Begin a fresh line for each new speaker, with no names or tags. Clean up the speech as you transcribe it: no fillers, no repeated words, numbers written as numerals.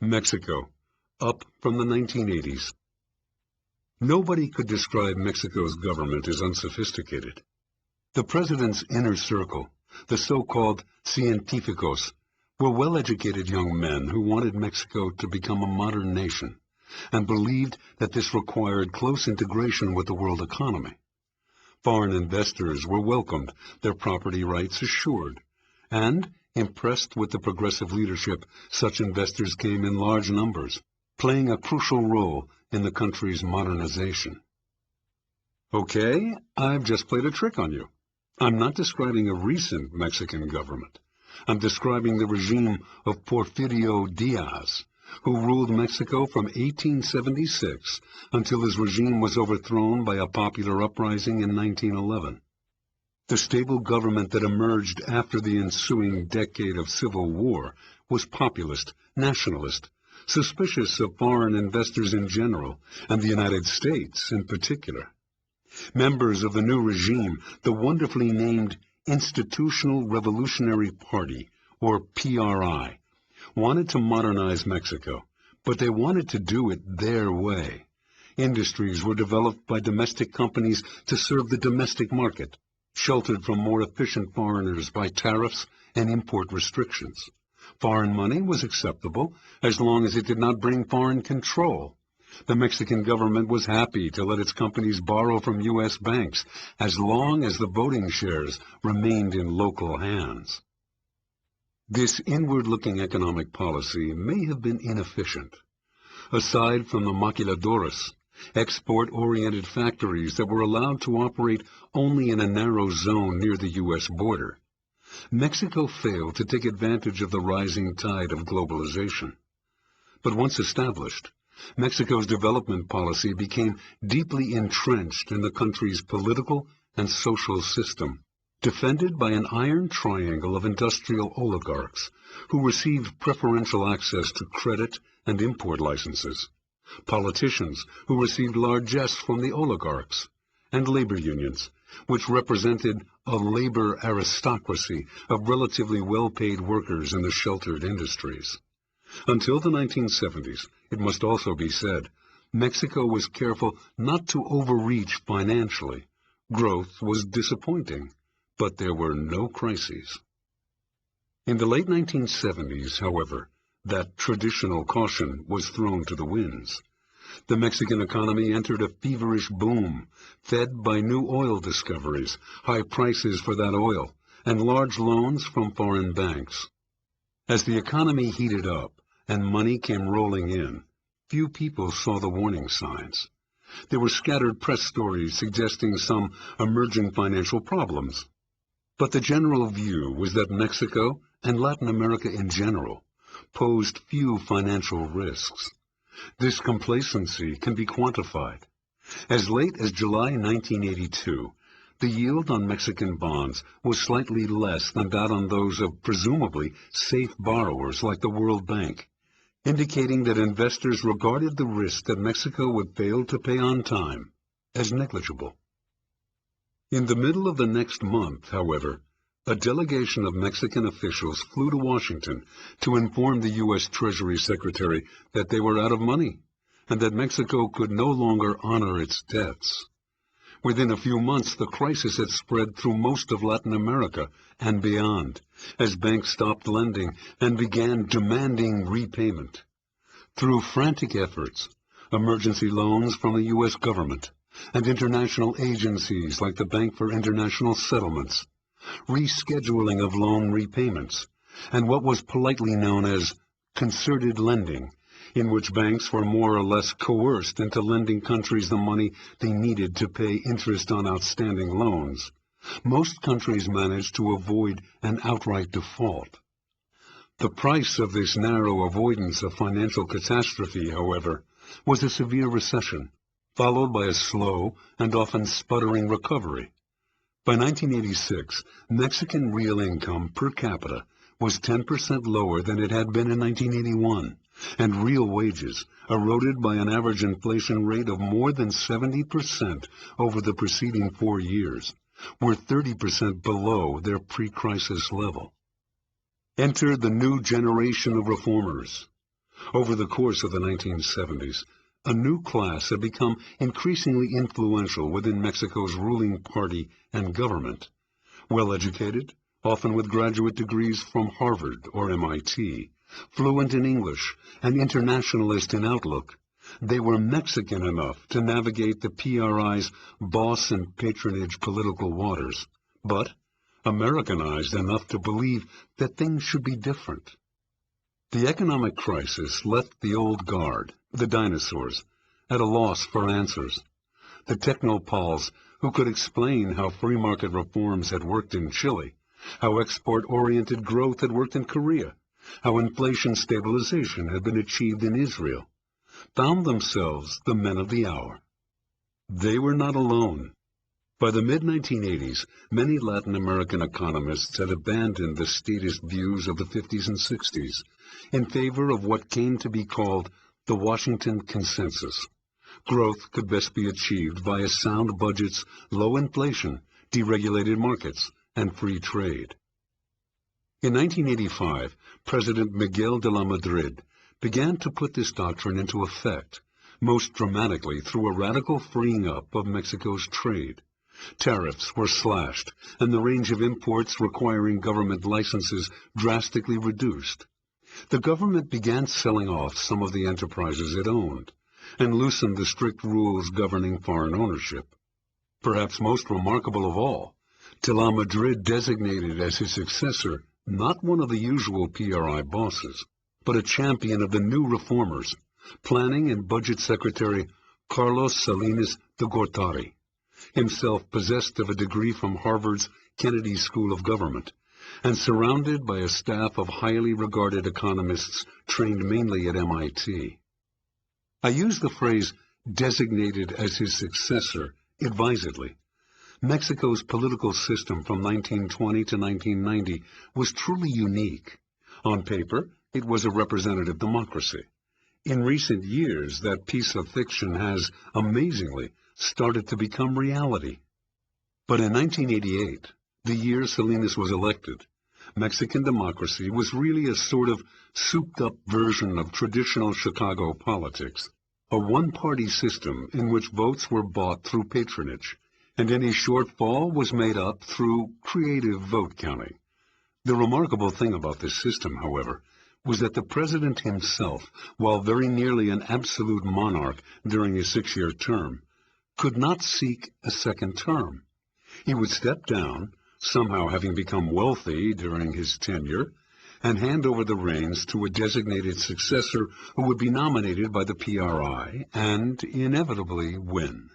Mexico, up from the 1980s. Nobody could describe Mexico's government as unsophisticated. The president's inner circle, the so-called científicos, were well-educated young men who wanted Mexico to become a modern nation and believed that this required close integration with the world economy. Foreign investors were welcomed, their property rights assured, and, impressed with the progressive leadership, such investors came in large numbers, playing a crucial role in the country's modernization. Okay, I've just played a trick on you. I'm not describing a recent Mexican government. I'm describing the regime of Porfirio Diaz, who ruled Mexico from 1876 until his regime was overthrown by a popular uprising in 1911. The stable government that emerged after the ensuing decade of civil war was populist, nationalist, suspicious of foreign investors in general, and the United States in particular. Members of the new regime, the wonderfully named Institutional Revolutionary Party, or PRI, wanted to modernize Mexico, but they wanted to do it their way. Industries were developed by domestic companies to serve the domestic market, sheltered from more efficient foreigners by tariffs and import restrictions. Foreign money was acceptable as long as it did not bring foreign control. The Mexican government was happy to let its companies borrow from U.S. banks as long as the voting shares remained in local hands. This inward-looking economic policy may have been inefficient. Aside from the maquiladoras, export-oriented factories that were allowed to operate only in a narrow zone near the U.S. border, Mexico failed to take advantage of the rising tide of globalization. But once established, Mexico's development policy became deeply entrenched in the country's political and social system, defended by an iron triangle of industrial oligarchs who received preferential access to credit and import licenses, politicians who received largesse from the oligarchs, and labor unions, which represented a labor aristocracy of relatively well-paid workers in the sheltered industries. Until the 1970s, it must also be said, Mexico was careful not to overreach financially. Growth was disappointing, but there were no crises. In the late 1970s, however, that traditional caution was thrown to the winds. The Mexican economy entered a feverish boom, fed by new oil discoveries, high prices for that oil, and large loans from foreign banks. As the economy heated up and money came rolling in, few people saw the warning signs. There were scattered press stories suggesting some emerging financial problems. But the general view was that Mexico, and Latin America in general, posed few financial risks. This complacency can be quantified. As late as July 1982, the yield on Mexican bonds was slightly less than that on those of presumably safe borrowers like the World Bank, indicating that investors regarded the risk that Mexico would fail to pay on time as negligible. In the middle of the next month, however, a delegation of Mexican officials flew to Washington to inform the U.S. Treasury Secretary that they were out of money and that Mexico could no longer honor its debts. Within a few months, the crisis had spread through most of Latin America and beyond, as banks stopped lending and began demanding repayment. Through frantic efforts, emergency loans from the U.S. government and international agencies like the Bank for International Settlements, rescheduling of loan repayments, and what was politely known as concerted lending, in which banks were more or less coerced into lending countries the money they needed to pay interest on outstanding loans, most countries managed to avoid an outright default. The price of this narrow avoidance of financial catastrophe, however, was a severe recession, followed by a slow and often sputtering recovery. By 1986, Mexican real income per capita was 10% lower than it had been in 1981, and real wages, eroded by an average inflation rate of more than 70% over the preceding 4 years, were 30% below their pre-crisis level. Enter the new generation of reformers. Over the course of the 1970s, a new class had become increasingly influential within Mexico's ruling party and government. Well-educated, often with graduate degrees from Harvard or MIT, fluent in English and internationalist in outlook, they were Mexican enough to navigate the PRI's boss and patronage political waters, but Americanized enough to believe that things should be different. The economic crisis left the old guard, the dinosaurs, at a loss for answers. The technopoles who could explain how free market reforms had worked in Chile, how export-oriented growth had worked in Korea, how inflation stabilization had been achieved in Israel, found themselves the men of the hour. They were not alone. By the mid-1980s, many Latin American economists had abandoned the statist views of the 50s and 60s in favor of what came to be called the Washington Consensus. Growth could best be achieved via sound budgets, low inflation, deregulated markets, and free trade. In 1985, President Miguel de la Madrid began to put this doctrine into effect, most dramatically through a radical freeing up of Mexico's trade. Tariffs were slashed, and the range of imports requiring government licenses drastically reduced. The government began selling off some of the enterprises it owned, and loosened the strict rules governing foreign ownership. Perhaps most remarkable of all, de la Madrid designated as his successor not one of the usual PRI bosses, but a champion of the new reformers, Planning and Budget Secretary Carlos Salinas de Gortari, himself possessed of a degree from Harvard's Kennedy School of Government, and surrounded by a staff of highly regarded economists trained mainly at MIT. I use the phrase designated as his successor advisedly. Mexico's political system from 1920 to 1990 was truly unique. On paper, it was a representative democracy. In recent years, that piece of fiction has, amazingly, started to become reality. But in 1988, the year Salinas was elected, Mexican democracy was really a sort of souped-up version of traditional Chicago politics, a one-party system in which votes were bought through patronage, and any shortfall was made up through creative vote counting. The remarkable thing about this system, however, was that the president himself, while very nearly an absolute monarch during his 6-year term, could not seek a second term. He would step down, somehow having become wealthy during his tenure, and hand over the reins to a designated successor who would be nominated by the PRI and inevitably win.